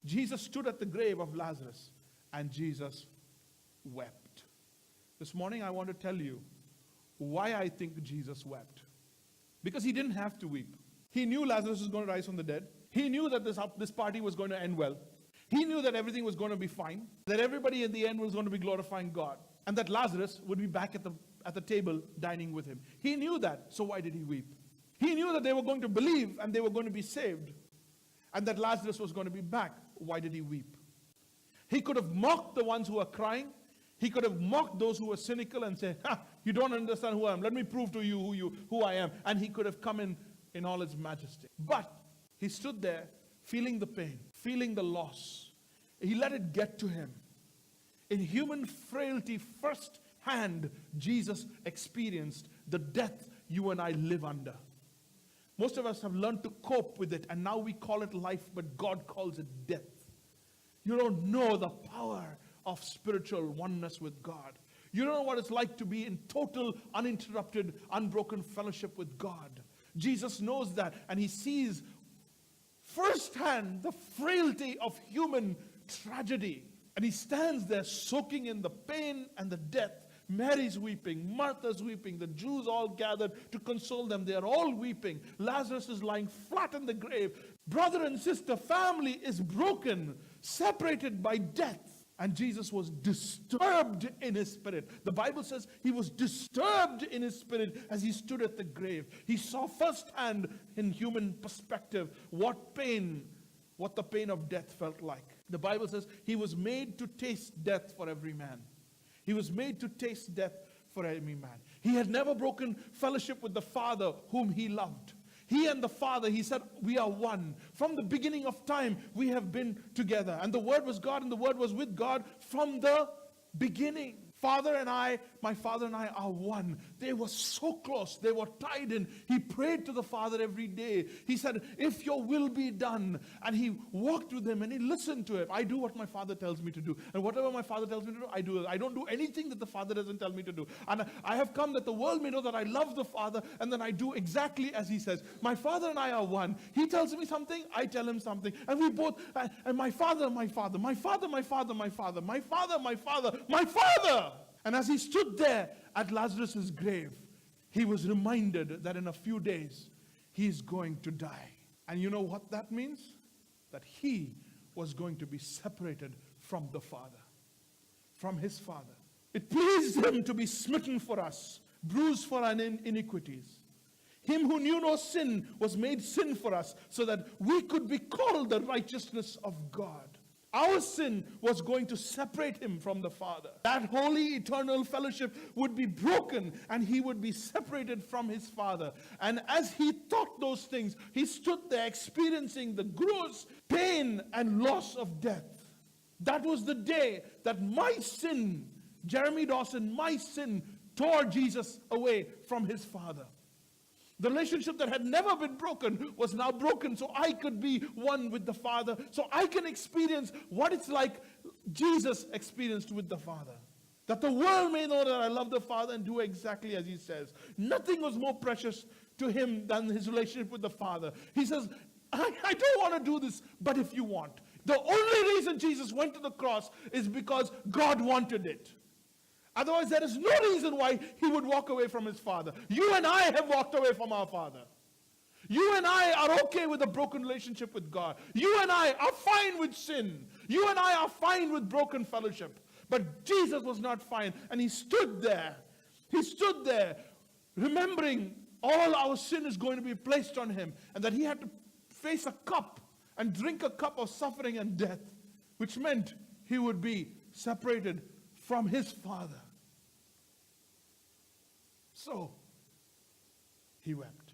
Jesus stood at the grave of Lazarus and Jesus wept. This morning I want to tell you why I think Jesus wept. Because he didn't have to weep. He knew Lazarus was going to rise from the dead. He knew that this party was going to end well. He knew that everything was going to be fine. That everybody in the end was going to be glorifying God. And that Lazarus would be back at the table dining with him. He knew that. So why did he weep? He knew that they were going to believe and they were going to be saved. And that Lazarus was going to be back. Why did he weep? He could have mocked the ones who were crying. He could have mocked those who were cynical and said, you don't understand who I am. Let me prove to you who I am. And he could have come in all his majesty. But he stood there feeling the pain, feeling the loss. He let it get to him. In human frailty firsthand, Jesus experienced the death you and I live under. Most of us have learned to cope with it, and now we call it life, but God calls it death. You don't know the power of spiritual oneness with God. You don't know what it's like to be in total, uninterrupted, unbroken fellowship with God. Jesus knows that, and he sees firsthand the frailty of human tragedy. And he stands there soaking in the pain and the death. Mary's weeping, Martha's weeping, the Jews all gathered to console them. They are all weeping. Lazarus is lying flat in the grave. Brother and sister, family is broken, separated by death. And Jesus was disturbed in his spirit. The Bible says he was disturbed in his spirit as he stood at the grave. He saw firsthand in human perspective what the pain of death felt like. The Bible says he was made to taste death for every man. He was made to taste death for every man. He had never broken fellowship with the Father whom he loved. He and the Father, he said, we are one. From the beginning of time, we have been together. And the Word was God, and the Word was with God from the beginning. My Father and I are one. They were so close. They were tied in. He prayed to the Father every day. He said, if your will be done. And he walked with him and he listened to him. I do what my Father tells me to do. And whatever my Father tells me to do, I do it. I don't do anything that the Father doesn't tell me to do. And I have come that the world may know that I love the Father, and then I do exactly as he says. My Father and I are one. He tells me something, I tell him something. And we both, and my Father, my Father, my Father, my Father, my Father, my Father, my Father, my Father. And as he stood there at Lazarus' grave, he was reminded that in a few days, he is going to die. And you know what that means? That he was going to be separated from the Father, from his Father. It pleased him to be smitten for us, bruised for our iniquities. Him who knew no sin was made sin for us, so that we could be called the righteousness of God. Our sin was going to separate him from the Father. That holy eternal fellowship would be broken and he would be separated from his Father. And as he thought those things, he stood there experiencing the gross pain and loss of death. That was the day that my sin, Jeremy Dawson, my sin tore Jesus away from his Father. The relationship that had never been broken was now broken, so I could be one with the Father, so I can experience what it's like Jesus experienced with the Father. That the world may know that I love the Father and do exactly as he says. Nothing was more precious to him than his relationship with the Father. He says, I don't want to do this, but if you want. The only reason Jesus went to the cross is because God wanted it. Otherwise, there is no reason why he would walk away from his Father. You and I have walked away from our Father. You and I are okay with a broken relationship with God. You and I are fine with sin. You and I are fine with broken fellowship. But Jesus was not fine. And he stood there. He stood there remembering all our sin is going to be placed on him. And that he had to face a cup and drink a cup of suffering and death. Which meant he would be separated from his Father. So, he wept.